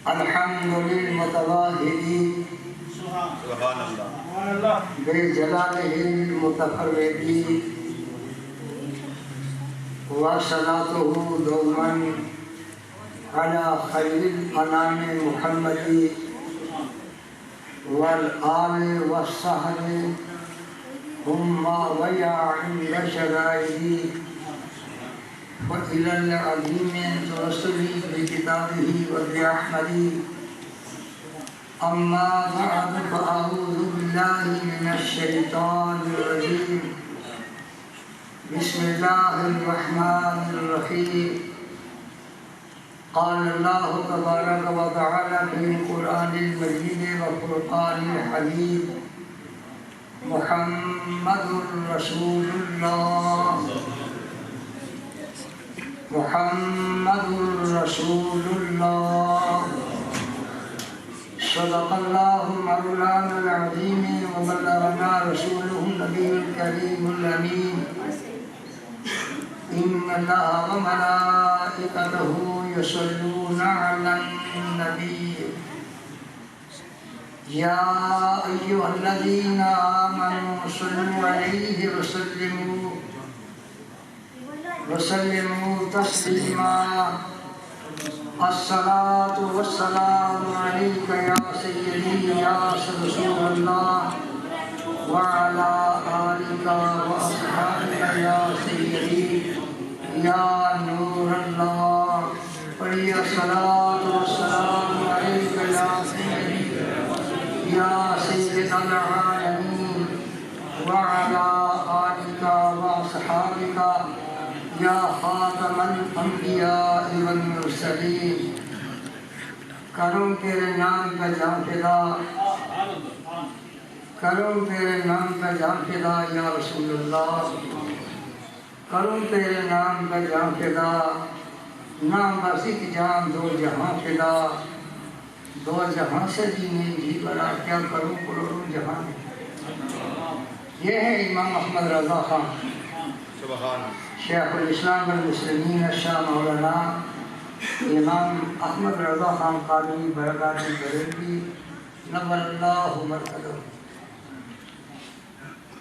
الحمد للمتواہد بجلالہ المتفرد وصلاته دوما على خير الأنام محمد والآل والصحب ثم ويا عند شدائد وإلى العظيم توصلي بكتابه وبأحمد. أما بعد فأعوذ بالله من الشيطان الرجيم. بسم الله الرحمن الرحيم. قال الله تبارك وتعالى في القرآن المجيد والفرقان الحميد: محمد رسول الله محمد رسول الله. صدق الله مولانا العظيم وبلغنا رسوله النبي الكريم الأمين. إن الله وملائكته يصلون على النبي يا أيها الذين آمنوا صلوا عليه وسلموا تسليما. الصلاة والسلام عليك يا سيدي يا رسول الله وعلى آلك وأصحابك يا سيدي يا نور الله. وهي الصلاة والسلام عليك يا سيدي يا سيد العالمين وعلى آلك وأصحابك یا خاتم الانبیاء والمرسلین. کروں تیرے نام کا جان فدا، کروں تیرے نام کا جان فدا یا رسول اللہ. کروں تیرے نام کا جان فدا، نام بس ایک جان دو جہاں فدا. دو جہاں سے بھی نہیں جی بڑا، کیا کروں کروڑوں جہاں. یہ ہے امام احمد رضا خان شیخ الاسلام والمسلمین الشاہ مولانا امام احمد رضا خان قادری برکات بریلوی نور اللہ مرکزہ.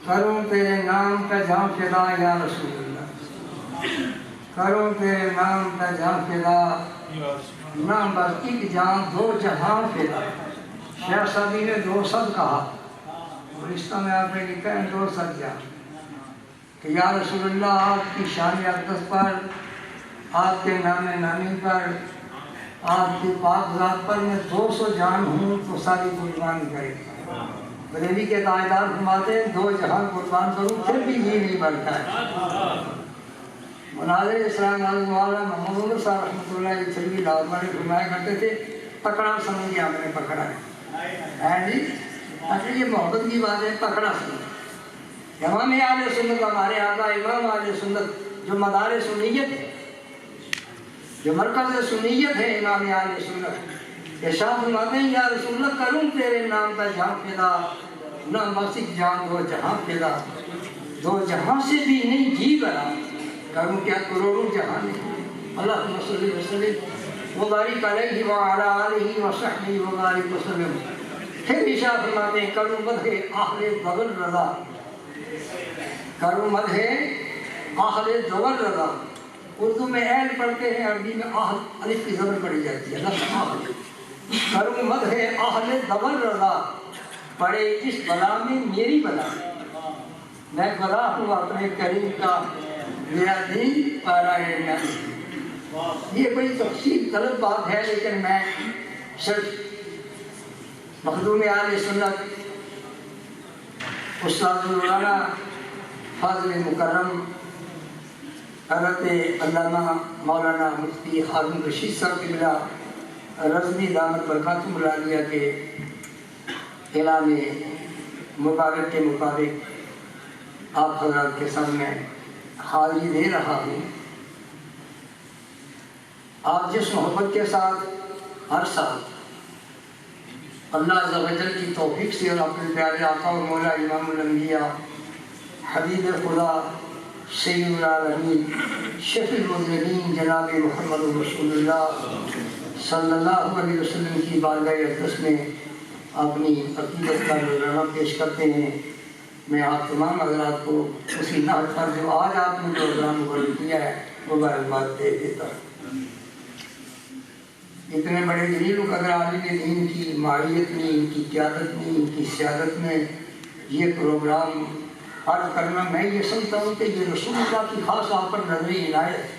کروں تیرے نام کا جان فدا یا رسول اللہ. کروں تیرے نام کا جان فدا، نام بس ایک جان دو جہاں فدا. شیخ صدی نے دو صد کہا، اور اس میں آپ نے لکھا ہے دو صد جان کہ یا رسول اللہ آپ کی شان اقدس پر، آپ کے نام نامی پر، آپ کی پاک ذات پر میں 200 جان ہوں تو ساری قربان کرے. بریلوی کے تاجدار فرماتے ہیں 2 جہان قربان کروں پھر بھی یہ نہیں بنتا ہے. مناظر اسلام مولانا محمد صاحب رحمۃ اللہ علیہ لازمہ نے فرمایا کرتے تھے پکڑا سمجھ کے آپ نے پکڑا ہے جی. اچھا یہ محبت کی بات ہے، پکڑا سمجھ. امام اہل سنت ہمارے آقا امام اہل سنت جو مدار سنیت ہے، جو مرکز سنیت ہے امام اہل سنت، ارشاد فرماتے ہیں یا رسول اللہ کروں تیرے نام کا جہاں فدا، نہ مسیح جان دو جہاں فدا. دو جہاں سے بھی نہیں جی بنا، کروں کیا کروڑوں جہاں نہیں. اللہم صلی وسلم وبارک علیہ وعلی آلہ وصحبہ وبارک وسلم. پھر ارشاد فرماتے ہیں کروں مدح اہل بغل رضا. کروں مدح اہل ذوال رضا. اردو میں اہل پڑھتے ہیں، عربی میں اہل الف کی زبر پڑھی جاتی ہے. کروں مدح اہل ذوال رضا، پڑے جس بلا میں میری بلا. میں بلا ہوں اپنے کریم کا، میرا دین پارا ہے. یہ بڑی تفصیل طلب بات ہے، لیکن میں صرف مخدوم اہل سنت استاد مولانا فاضل مکرم حضرت علامہ مولانا مفتی ہارون رشید صاحب قبلہ رضوی دامت برکاتہم العالیہ کے اعلان مبارک کے مطابق آپ حضرات کے سامنے حاضری دے رہا ہوں. آپ جس محبت کے ساتھ ہر سال اللہ عز و جل کی توفیق سے اور اپنے پیارے آقا و مولا امام الانبیاء حبیب خدا سید العالمین شفیع المذنبین جناب محمد رسول اللہ صلی اللہ علیہ وسلم کی بارگاہ اقدس میں اپنی عقیدت کا نذرانہ پیش کرتے ہیں۔ میں آپ تمام حضرات کو اسی نہج پر جو آج آپ نے پروگرام مقرر کیا ہے مبارکباد دے دیتا ہوں۔ اتنے بڑے جلیل القدر عالم دین کی معیت میں، ان کی قیادت میں، ان کی سیادت میں یہ پروگرام عرض کرنا، میں یہ سمجھتا ہوں کہ یہ رسول اللہ کی خاص آپ پر نظر عنایت ہے۔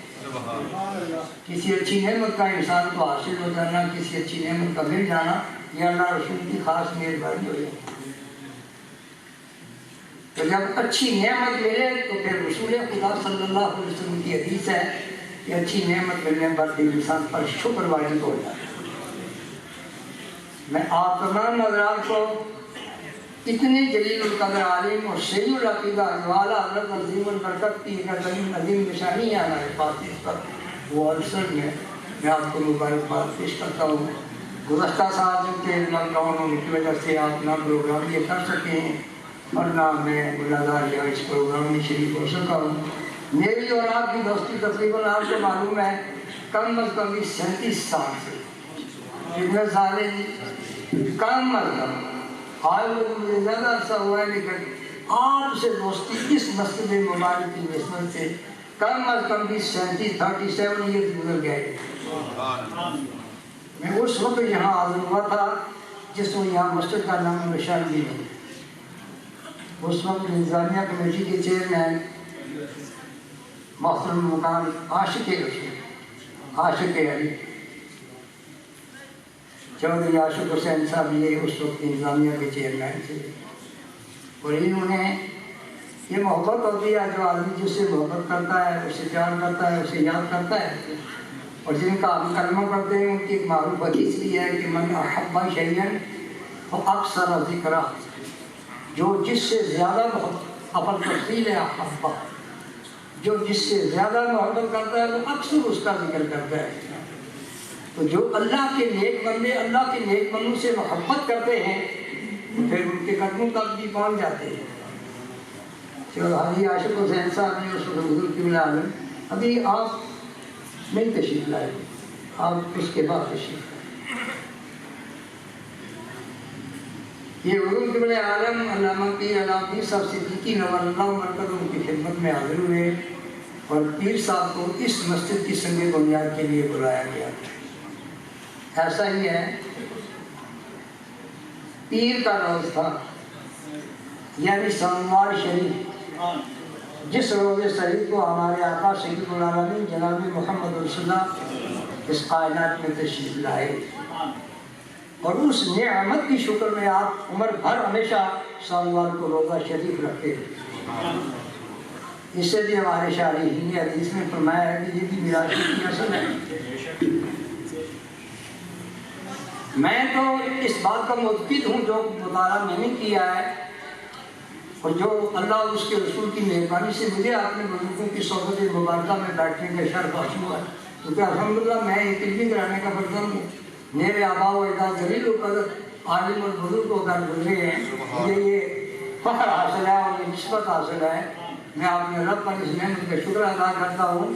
کسی اچھی نعمت کا انسان کو حاصل ہو جانا، کسی اچھی نعمت کا مل جانا، یہ اللہ رسول کی خاص مہربانی ہو جائے۔ تو جب اچھی نعمت ملے تو پھر رسول خدا صلی اللہ علیہ وسلم کی حدیث ہے کہ اچھی نعمت ملنے پر دل انسان پر شکر واجب ہو جاتا ہے۔ میں آپ تمام حضرات کو اتنے جلیل القدر عالم اور سید العقیدہ والا حضرت عظیم البرکت کی عظیم نشانی ہے ہمارے پاس اس پر، وہ عنصر میں آپ کو مبارکباد پیش کرتا ہوں۔ گزشتہ سال جو کہ لاک ڈاؤن ہونے کی وجہ سے آپ نہ پروگرام یہ کر سکے ہیں اور نہ میں ملازار یا اس پروگرام میں شریک ہو سکا ہوں۔ میری اور آپ کی دوستی تقریباً آپ کو معلوم ہے کم از کم 37 سال سے، کتنے سال ہے جی؟ کم از کم آج مجھے زیادہ عرصہ ہوا ہے، لیکن آپ سے دوستی اس مسجد مبارک کی نسبت سے کم از کم 37 ایئرز گزر گئے۔ میں اس وقت یہاں حاضر ہوا تھا جس میں یہاں مسجد کا نام نشان بھی نہیں۔ اس وقت انتظامیہ کمیٹی کے چیئرمین محترم مقام عاشق رسول، عاشق علی چودھری عاشق حسین صاحب یہ اس وقت انتظامیہ کے چیئرمین تھے، اور انہوں نے یہ محبت ہوتی ہے جو آدمی جس سے محبت کرتا ہے، اسے پیار کرتا ہے، اسے یاد کرتا ہے، اور جن کا ہم کلمہ پڑھتے ہیں ان کی ایک معروف حدیث بھی ہے کہ من احب شیئا فاکثر ذکرہ، جو جس سے زیادہ محبت، اپن تفصیل ہے احبہ، جو جس سے زیادہ محبت کرتا ہے وہ اکثر اس کا ذکر کرتا ہے۔ تو جو اللہ کے نیک بندے اللہ کے نیک بندوں سے محبت کرتے ہیں پھر ان کے قدموں تک بھی پہنچ جاتے ہیں۔ چلو حاجی عاشق حسین صاحب نے اس وقت حضور قبلہ عالم، ابھی آپ نہیں تشریف لائے، آپ اس کے بعد تشریف لائے۔ یہ حضور قبلہ عالم علامہ پیر علامہ پیر صاحب صدیقی نور اللہ مرکز ان کی خدمت میں حاضر ہوئے اور پیر صاحب کو اس مسجد کی سنگ بنیاد کے لیے بلایا گیا۔ ایسا ہی ہے، پیر کا روز تھا یعنی سوموار شریف، جس روز شریف کو ہمارے آقا سید العالمین جناب محمد رسول اللہ اس کائنات میں تشریف لائے، اور اس نعمت کی شکر میں آپ عمر بھر ہمیشہ سوموار کو روزہ شریف رکھتے ہیں۔ اس سے بھی ہمارے شارحین حدیث میں فرمایا ہے کہ یہ بھی میراث کی اصل ہے۔ میں تو اس بات کا متفق ہوں جو مطالعہ میں نے کیا ہے اور جو اللہ اس کے رسول کی مہربانی سے مجھے اپنے بزرگوں کی صحبت مبارکہ میں بیٹھنے کا شرف حاصل ہوا ہے، کیونکہ الحمدللہ میں ایک علمی گھرانے کا فرزند ہوں، میرے آبا و اجداد جلیل القدر عالم اور بزرگ ہو کر گزرے ہیں، مجھے یہ فخر حاصل ہے اور یہ نسبت حاصل ہے۔ میں اپنے رب پر اس نعمت کا شکر ادا کرتا ہوں۔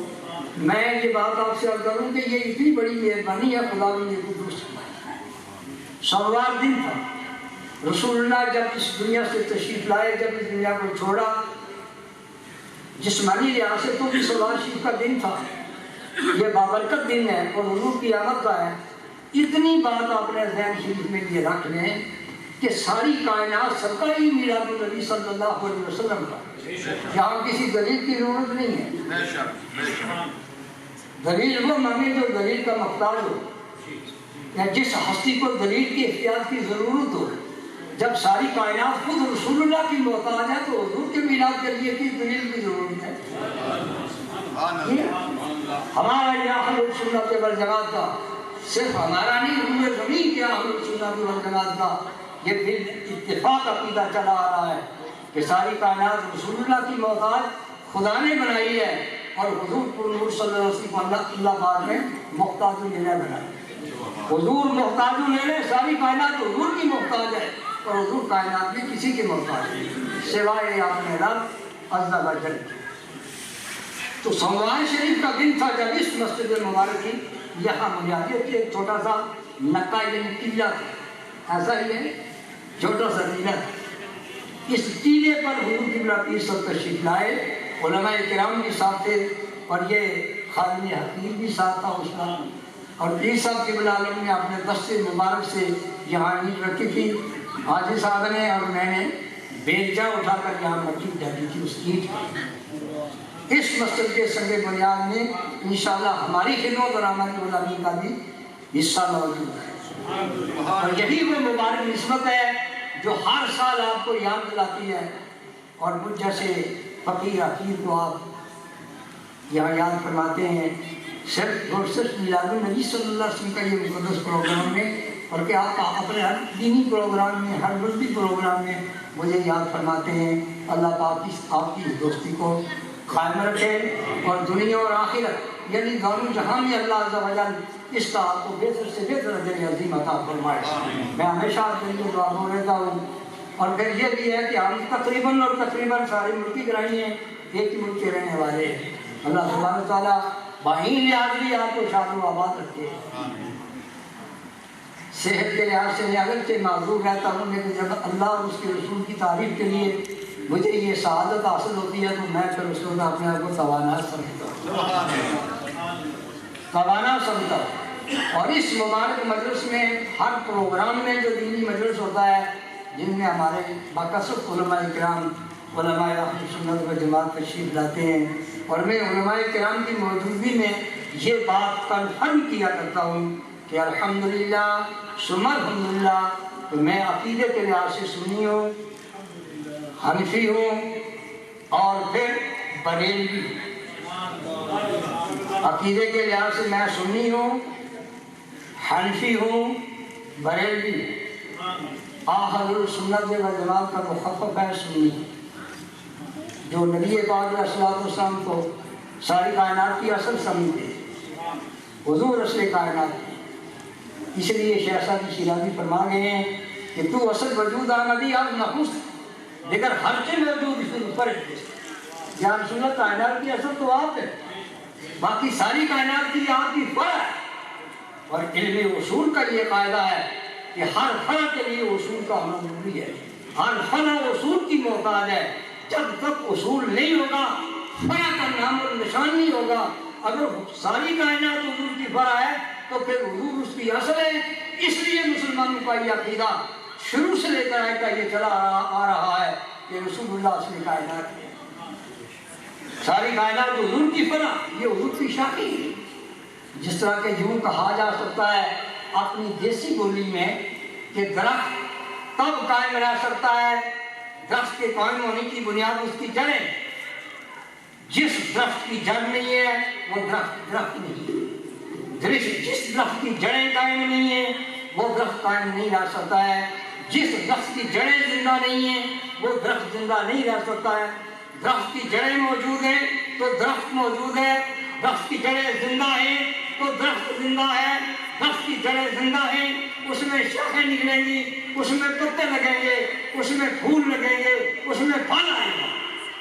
میں یہ بات آپ سے عرض کروں کہ یہ اتنی بڑی مہربانی ہے خدا نے یہ درست کیا۔ سوموار دن تھا، رسول اللہ جب اس دنیا سے تشریف لائے، جب اس دنیا کو چھوڑا، جسمانی لحاظ سے تو بھی سوموار شریف کا دن تھا، یہ بابرکت دن ہے اور حضور کی آمد کا ہے۔ اتنی بات اپنے ذہن شریف میں یہ رکھ لیں کہ ساری کائنات سرکار میلاد النبی صلی اللہ علیہ وسلم کا، جہاں کسی دلیل کی ضرورت نہیں ہے۔ دلیل وہ مانگے جو دلیل کا محتاج ہو، یا جس ہستی کو دلیل کی احتیاط کی ضرورت ہو۔ جب ساری کائنات خود رسول اللہ کی محتاج ہے تو حضور کے میلاد کے لیے کس دلیل کی ضرورت ہے؟ ہمارا یہ اہل سنت والجماعت کا، صرف ہمارا نہیں، روئے زمین کے اہل سنت والجماعت کا یہ پھر اتفاق عقیدہ چلا آ رہا ہے کہ ساری کائنات رسول اللہ کی محتاج خدا نے بنائی ہے، اور حضور نور صلی اللہ علیہ وسلم کو اللہ بعد میں محتاج الہ بنایا۔ حضور محتاج الہ، ساری کائنات حضور کی محتاج ہے، اور حضور کائنات میں کسی کی محتاج نہیں سوائے اپنے رب عز و جل۔ تو سوموار شریف کا دن تھا جب اس مسجد مبارک کی یہاں مجاہد ایک چھوٹا سا نکا یعنی ٹیلا ایسا ہی ہے، چھوٹا سا ٹیلا، اس ٹیلے پر حضور قبلہ پیر صاحب تشریف لائے، علماء کرام بھی ساتھ تھے اور یہ خادم حقیر بھی ساتھ تھا اس کا، اور پیر صاحب قبلہ عالم نے اپنے دست مبارک سے یہاں اینٹ رکھی تھی، حاجی صاحب نے اور میں نے بیلچہ اٹھا کر یہاں مٹی ڈالی تھی اس اینٹ پر۔ اس مسجد کے سنگ بنیاد میں انشاءاللہ ہماری خدمت اور ہماری غلامی کا بھی حصہ موجود ہے، اور یہی وہ مبارک نسبت ہے جو ہر سال آپ کو یاد دلاتی ہے، اور مجھ جیسے فقیر حقیر کو آپ یہاں یاد فرماتے ہیں صرف اور صرف میلاد النبی صلی اللہ علیہ وسلم کا یہ مقدس پروگرام ہے، اور کہ آپ اپنے ہر دینی پروگرام میں، ہر مذہبی پروگرام میں مجھے یاد فرماتے ہیں۔ اللہ پاک آپ کی اس دوستی کو قائم رکھے، اور دنیا اور آخرت یعنی دونوں جہاں میں اللہ عز و جل اس کا آپ کو بہتر سے بہتر اجر عظیم عطا فرمائے۔ میں ہمیشہ آپ کے لیے دعا ہو رہتا ہوں، اور پھر یہ بھی ہے کہ ہم تقریباً سارے ملکی گرائی ہیں، ایک ہی ملک کے رہنے والے ہیں۔ اللہ سبحانہ وتعالیٰ باہین لحاظ بھی آپ کو شاد و آباد رکھے۔ صحت کے لحاظ سے میں اگرچہ معذور رہتا ہوں، لیکن جب اللہ اور اس کے رسول کی تعریف کے لیے مجھے یہ سعادت حاصل ہوتی ہے تو میں پھر اس کو اپنے آپ کو توانا سمجھتا ہوں۔ اور اس مبارک مجلس میں ہر پروگرام میں جو دینی مجلس ہوتا ہے جن میں ہمارے باکثرت علماء کرام، علماء اہل سنت و جماعت تشریف لاتے ہیں، اور میں علماء کرام کی موجودگی میں یہ بات کنفرم کیا کرتا ہوں کہ الحمدللہ ثم الحمدللہ، تو میں عقیدے کے لحاظ سے سنی ہوں، حنفی ہوں، اور پھر بریلوی ہوں۔ عقیدے کے لحاظ سے میں سنی ہوں، حنفی ہوں، بریلوی، اہل سنت و جماعت کا مخفف ہے سنی، جو نبی پاک علیہ الصلوۃ والسلام کو ساری کائنات کی اصل سمجھتے، حضور اصل کائنات۔ اس لیے شیخ صاحب شیرازی فرما گئے ہیں کہ تو اصل وجود آمدی آپ نفس دیگر ہر چیز موجود اس میں فرق یا رسول اللہ کائنات کی اصل تو آپ ہے، باقی ساری کائنات کی آپ کی فرع ہے۔ اور علم اصول کا یہ قاعدہ ہے کہ ہر فرع کے لیے اصول کا ہونا ضروری ہے، ہر فرع اصول کی محتاج ہے۔ جب تک اصول نہیں ہوگا فرع کا نام اور نشان نہیں ہوگا۔ اگر ساری کائنات حضور کی فرع ہے تو پھر حضور اس کی اصل ہے۔ اس لیے مسلمانوں کا یہ عقیدہ شروع سے لے کر آج تک یہ چلا آ رہا ہے کہ رسول اللہ اصل کائنات ہے، ساری کائنات حضور کی فرع، یہ حضور کی شاخی ہے۔ جس طرح کہ یوں کہا جا سکتا ہے اپنی دیسی بولی میں کہ درخت تب قائم رہ سکتا ہے، درخت کے قائم ہونے کی بنیاد اس کی جڑیں، جس درخت کی جڑ نہیں ہے وہ درخت نہیں ہے، جس درخت کی جڑیں قائم نہیں ہیں وہ درخت قائم نہیں رہ سکتا ہے، جس درخت کی جڑیں زندہ نہیں ہیں وہ درخت زندہ نہیں رہ سکتا ہے۔ درخت کی جڑیں موجود ہیں تو درخت موجود ہے، درخت کی جڑیں زندہ ہیں تو درخت زندہ ہے، درخت کی جڑیں زندہ ہیں اس میں شاخیں نکلیں گی، اس میں پتے لگیں گے، اس میں پھول لگیں گے، اس میں پھل آئے گا۔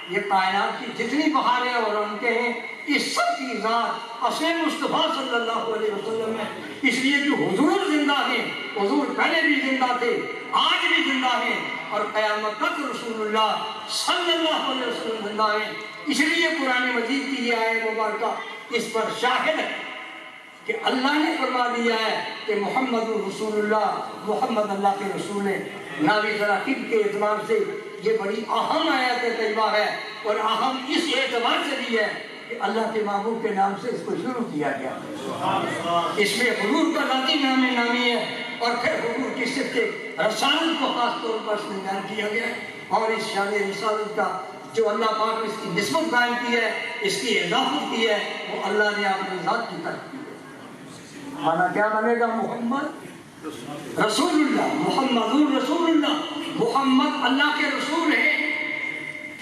یہ کائنات کی جتنی بہاریں اور رونقیں ہیں اس سب کی ذات اصل مصطفیٰ صلی اللہ علیہ وسلم ہے۔ اس لیے کہ حضور زندہ ہیں، حضور پہلے بھی زندہ تھے، آج بھی زندہ ہیں، اور قیامت تک رسول اللہ صلی اللہ علیہ وسلم زندہ ہیں۔ اس لیے قرآن مجید کی یہ آیت مبارکہ اس پر شاہد ہے کہ اللہ نے فرما دیا ہے کہ محمد رسول اللہ، محمد اللہ کے رسول ہیں۔ ناوی تراکیب کے اعتبار سے یہ بڑی اہم آیت طیبہ ہے، اور اہم اس اعتبار سے بھی ہے کہ اللہ کے محبوب کے نام سے اس کو شروع کیا گیا۔ اس میں حضور کا ذاتی نام نامی ہے، اور پھر حضور کی صفت رسالت کو خاص طور پر اس میں بیان کیا گیا ہے، اور اس شان رسالت کا جو اللہ پاک نے اس کی نسبت قائم کی ہے، اس کی اضافت کی ہے، وہ اللہ نے اپنی ذات کی طرف کی ہے۔ مانا کیا بنے گا؟ محمد رسول اللہ، محمد رسول اللہ، محمد اللہ کے رسول ہیں۔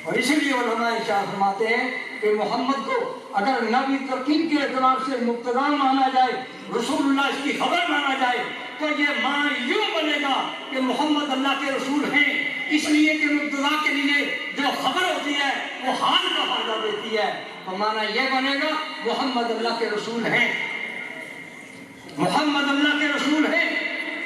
اور اسی لیے علماء ارشاد فرماتے ہیں کہ محمد کو اگر نبی ترکیب کے اعتبار سے مبتدا مانا جائے، رسول اللہ اس کی خبر مانا جائے، تو یہ معنی یوں بنے گا کہ محمد اللہ کے رسول ہیں، اس لیے کہ مبتدا کے لیے جو خبر ہوتی ہے وہ حال کا فائدہ دیتی ہے، تو معنی یہ بنے گا محمد اللہ کے رسول ہیں۔ محمد اللہ کے رسول ہیں۔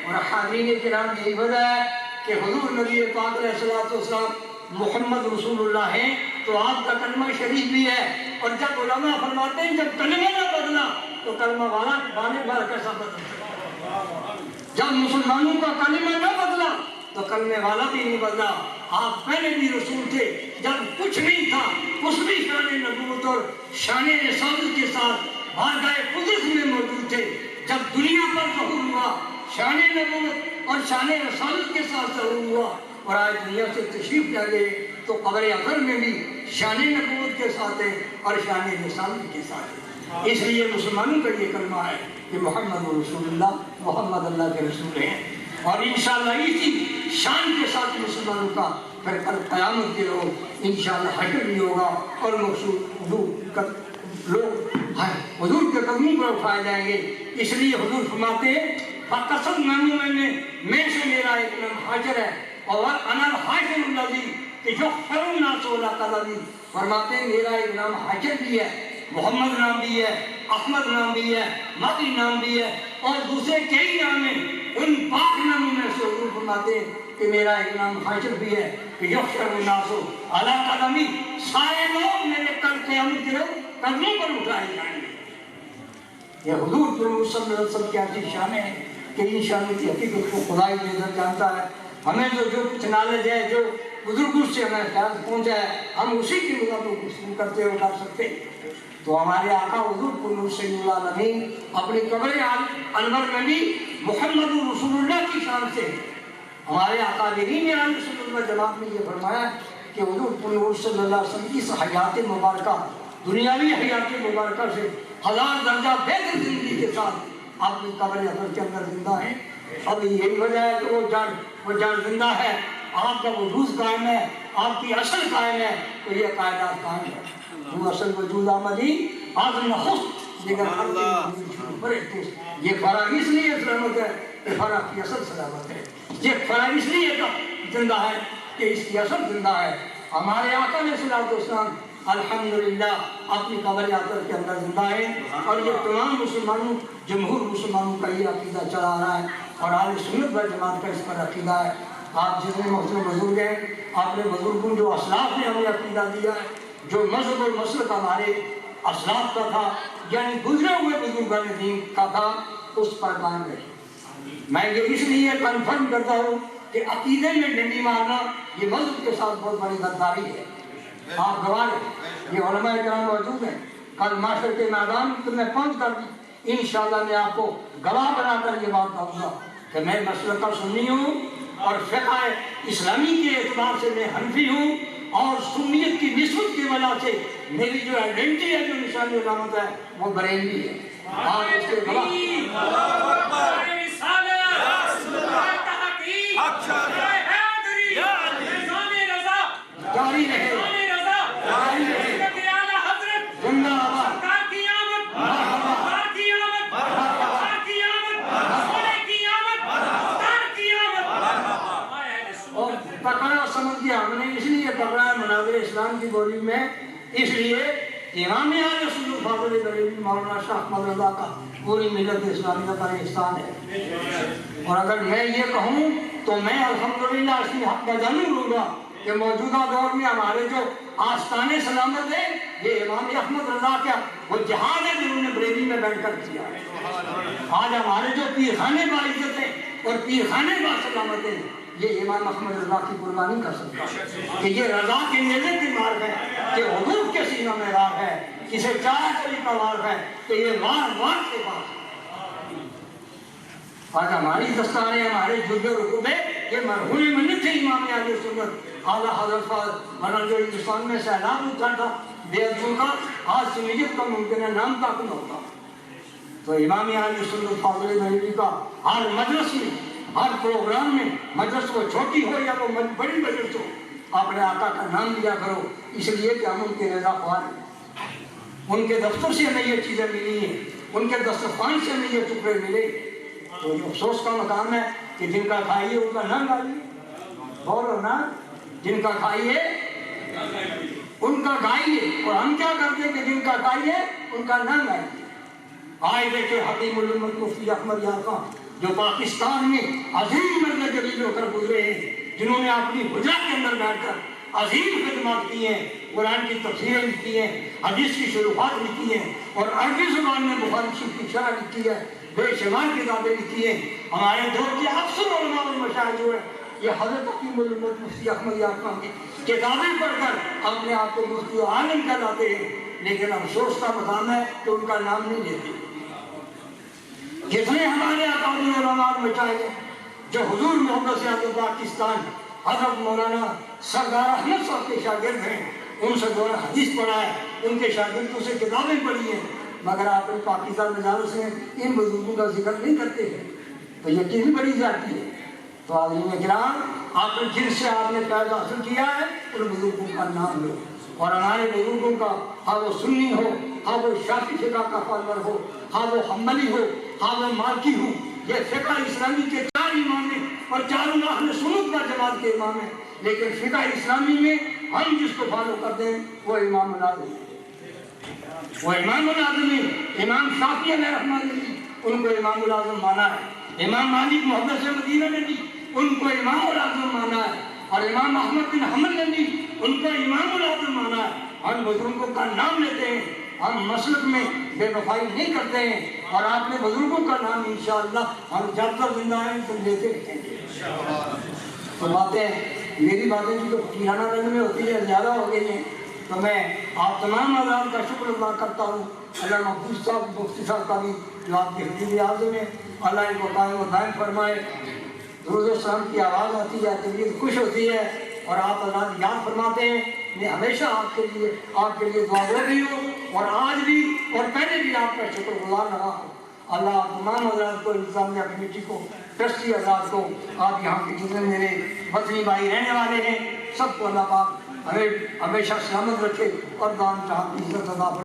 اور حاضرین کرام یہی وجہ ہے کہ حضور نبی پاک علیہ الصلوۃ والسلام محمد رسول اللہ ہیں تو آپ کا کلمہ شریف بھی ہے۔ اور جب علماء فرماتے ہیں جب کلمہ نہ بدلا تو کلمہ والا کیسا بدل سکتا؟ جب مسلمانوں کا کلمہ نہ بدلا تو کلمے والا بھی نہیں بدلا۔ آپ پہلے بھی رسول تھے، جب کچھ نہیں تھا اس بھی شان نبوت اور شان رسالت کے ساتھ بارگاہ قدس میں موجود تھے۔ جب دنیا پر ظہور ہوا شان نبوت اور شان رسالت کے ساتھ ظہور ہوا، اور آج دنیا سے تشریف لے گئے تو قبر اثر میں بھی شان نبوت کے ساتھ ہے اور شان رسالت کے ساتھ ہے۔ اس لیے مسلمانوں کا یہ کلمہ ہے کہ محمد رسول اللہ، محمد اللہ کے رسول ہیں۔ اور انشاءاللہ اسی شان کے ساتھ مسلمانوں کا پھر کل قیامت کے روز انشاءاللہ حشر بھی ہوگا اور مقصود لوگ حضور کے قدموں پر اٹھائے جائیں گے۔ اس لیے حضور فرماتے ہیں فقصد میں سے میرا ایک نام حاجر ہے اور انا الحاجر الذی کہ جو فرم ناسولہ قدمی فرماتے ہیں میرا ایک نام حاجر بھی ہے، محمد نام بھی ہے، احمد نام بھی ہے، مہدی نام بھی ہے اور دوسرے کئی نام ہیں۔ ان پاک ناموں میں سے حضور فرماتے ہیں کہ میرا ایک نام حاجر بھی ہے کہ یحشر الناس علی قدمی، سارے لوگ میرے کل قیامت کے روز قدموں پر اٹھائے جائیں گے۔ یہ حضور صلی اللہ علیہ وسلم کی ایسی شان ہے کہ ان شانوں کی حقیقت کو خدا ہی بہتر جانتا ہے۔ ہمیں جو کچھ نالج ہے، جو بزرگوں سے ہمیں خیال پہنچا ہے، ہم اسی کی بنا پر گفتگو کرتے ہوئے کر سکتے ہیں۔ تو ہمارے آقا حضور صلی اللہ علیہ وسلم اپنی قبر انور میں بھی محمد رسول اللہ کی شان سے ہمارے اکابرین اہل سنت و جماعت نے یہ فرمایا کہ حضور صلی اللہ علیہ وسلم کی اس حیات مبارکہ، دنیاوی حیات مبارکہ سے 1000 درجہ بہتر زندگی کے ساتھ آپ کی قبر انور کے اندر زندہ ہیں۔ اب یہی وجہ ہے کہ وہ جڑ زندہ ہے، آپ کا وجود قائم ہے، آپ کی اصل قائم ہے، تو یہ قائدات قائم ہے۔ وہ اصل وجود آمدی آدم خود دیگر یہ فرق اس لیے سلامت ہے کہ فرق کی اصل سلامت ہے۔ یہ فرق اس لیے زندہ ہے کہ اس کی اصل زندہ ہے۔ ہمارے آقا علیہ الصلوۃ والسلام الحمدللہ اپنی قبر اثر کے اندر زندہ ہے اور یہ تمام مسلمانوں، جمہور مسلمانوں کا یہ عقیدہ چلا آ رہا ہے اور اہل سنت و جماعت کا اس پر عقیدہ ہے۔ آپ جتنے محترم بزرگ ہیں، آپ نے بزرگوں جو اسلاف نے ہمیں عقیدہ دیا ہے، جو مذہب اور مسلک ہمارے اسلاف کا تھا، یعنی گزرے ہوئے بزرگان دین کا تھا، اس پر قائم رہے۔ میں یہ اس لیے کنفرم کرتا ہوں کہ عقیدے میں ڈنڈی مارنا یہ مذہب کے ساتھ بہت بڑی غداری ہے۔ آپ گواہ ہیں، یہ علماء کرام موجود ہیں، کل معاشر کے میدان میں پہنچ کر انشاءاللہ میں آپ کو گواہ بنا کر یہ بات کہوں گا کہ میں مسلک کا سنی ہوں اور فقہ اسلامی کے اعتبار سے میں حنفی ہوں اور سنیت کی نسبت کی وجہ سے میری جو آئیڈینٹی ہے، جو نشانی علامت ہے، وہ بریلوی ہے۔ آپ اس کے گواہ جاری رہے، زندہ آباد، اور پکڑا سمجھ گیا ہم نے اس لیے پکڑا ہے مناظر اسلام کی بولی میں، اس لیے امام اہل سنت فاضل بریلوی مولانا شاہ احمد رضا کا پوری ملت اسلامیہ پر احسان ہے۔ اور اگر میں یہ کہوں تو میں الحمدللہ اس کی حق بجانب لوں گا کہ موجودہ دور میں ہمارے جو آستان سلامت ہے یہ امام احمد رضا کا وہ جہاد ہے جنہوں نے بریلی میں بیٹھ کر کیا ہے۔ آج ہمارے جو پیرخانے باعزت ہیں اور پیرخانے باسلامت ہیں یہ امام احمد رضا کی قربانی کا صدقہ ہے کہ یہ رضا کے نیزے کی مار ہے، کہ حضور کے سینہ میں وار ہے، کسے چاہے کوئی کا وار ہے کہ یہ وار کے پاس۔ آج ہماری دستاریں، ہمارے جرگے رکوبے یہ مرحوم منت تھے امام اہل سنت اعلیٰ حضرت ورنہ جو ہندوستان میں سیلاب اٹھا تھا بے عدوں کا، آج سنیت کا ممکن ہے نام تک نہ ہوتا۔ تو امام اہل سنت فاضل بریلوی کا ہر مجلس میں، ہر پروگرام میں، مجلس کو چھوٹی ہو یا وہ بڑی مجلس ہو، اپنے آقا کا نام لیا کرو، اس لیے کہ ہم ان کے رضا خوار ہیں۔ ان کے دفتر سے ہمیں یہ چیزیں ملی ہیں، ان کے دسترخوان سے ہمیں یہ ٹکڑے ملے۔ تو یہ افسوس کا مقام ہے کہ جن کا کھائیے ان کا نام گائیے، بولو نا، جن کا کھائیے ان کا گائیے، اور ہم کیا کرتے ہیں کہ جن کا کھائیے ان کا نام گائیے۔ آئے دیکھے حکیم الامت مفتی احمد یار خان جو پاکستان میں عظیم مرد جلیل ہو کر گزرے ہیں، جنہوں نے اپنی حجرہ کے اندر بیٹھ کر عظیم خدمات کی ہیں، قرآن کی تفسیریں لکھی ہیں، حدیث کی شروحات لکھی ہیں، اور عربی زبان میں بخاری شریف کی شرح لکھی ہے، بے شمار کتابیں لکھی ہیں۔ ہمارے دور کے اکثر علماء و مشاہیر جو ہے یہ حضرت حکیم الامت مفتی احمد یار خان کی کتابیں پڑھ کر اپنے آپ کو مفتی و عالم کہلاتے ہیں، لیکن افسوس کا مقام ہے کہ ان کا نام نہیں لیتے۔ جتنے ہمارے اکابر علماء و مشاہیر ہیں جو حضور محمد سے حضرت پاکستان حضرت مولانا سردار احمد صاحب کے شاگرد ہیں، ان سے دور حدیث پڑھا ہے، ان کے شاگردوں سے کتابیں پڑھی ہیں، مگر آپ نے پاکستان مجالس میں ان بزرگوں کا ذکر نہیں کرتے ہیں، تو یقین بڑی جاتی ہے۔ تو عالم کرام، آپ نے جن سے آپ نے فیض حاصل کیا ہے ان بزرگوں کا نام لو، اور ہمارے بزرگوں کا ہاں وہ سنی ہو، ہاں وہ شافعی فقہ کا فالور ہو، ہاں وہ حنبلی ہو، ہاں وہ مالکی ہو، یہ فقہ اسلامی کے چار امام ہیں اور چاروں اہل سنت و جماعت کے امام ہیں، لیکن فقہ اسلامی میں ہم جس کو فالو کرتے ہیں وہ امام العظم ہے، وہ امام العظم ہے۔ امام شافعی علیہ رحمۃ اللہ ان کو امام العظم مانا ہے، امام مالک محدث مدینہ نے بھی ان کو امام العظم مانا ہے، اور امام احمد بن حنبل نے بھی ان کو امام العظم مانا ہے۔ ہم بزرگوں کا نام لیتے ہیں، ہم مسلک میں بے وفائی نہیں کرتے ہیں، اور آپ نے بزرگوں کا نام انشاءاللہ ہم جب تک زندہ ہیں تو لیتے رہیں گے۔ تو باتیں میری باتیں بھی تو کیرانہ رنگ میں ہوتی ہے، زیادہ ہو گئی ہیں، تو میں آپ تمام حضرات کا شکر ادا کرتا ہوں۔ اللہ محفوظ صاحب مفتی صاحب کا بھی جو آپ کے خطیب اعظم ہیں، اللہ ان کو قائم و دائم فرمائے۔ درود و سلام کی آواز آتی ہے، طبیعت خوش ہوتی ہے، اور آپ حضرات یاد فرماتے ہیں میں ہمیشہ آپ کے لیے دعا گو بھی ہوں، اور آج بھی اور پہلے بھی آپ کا شکر گزار رہا ہوں۔ اللہ آپ تمام حضرات کو، انتظامیہ کمیٹی کو، ٹرسٹی حضرات کو، آپ یہاں کے جتنے میرے وطنی بھائی رہنے والے ہیں، سب کو اللہ پاک ہمیں ہمیشہ سلامت رکھے اور دام جہاں کی عزت عطا فرمائے۔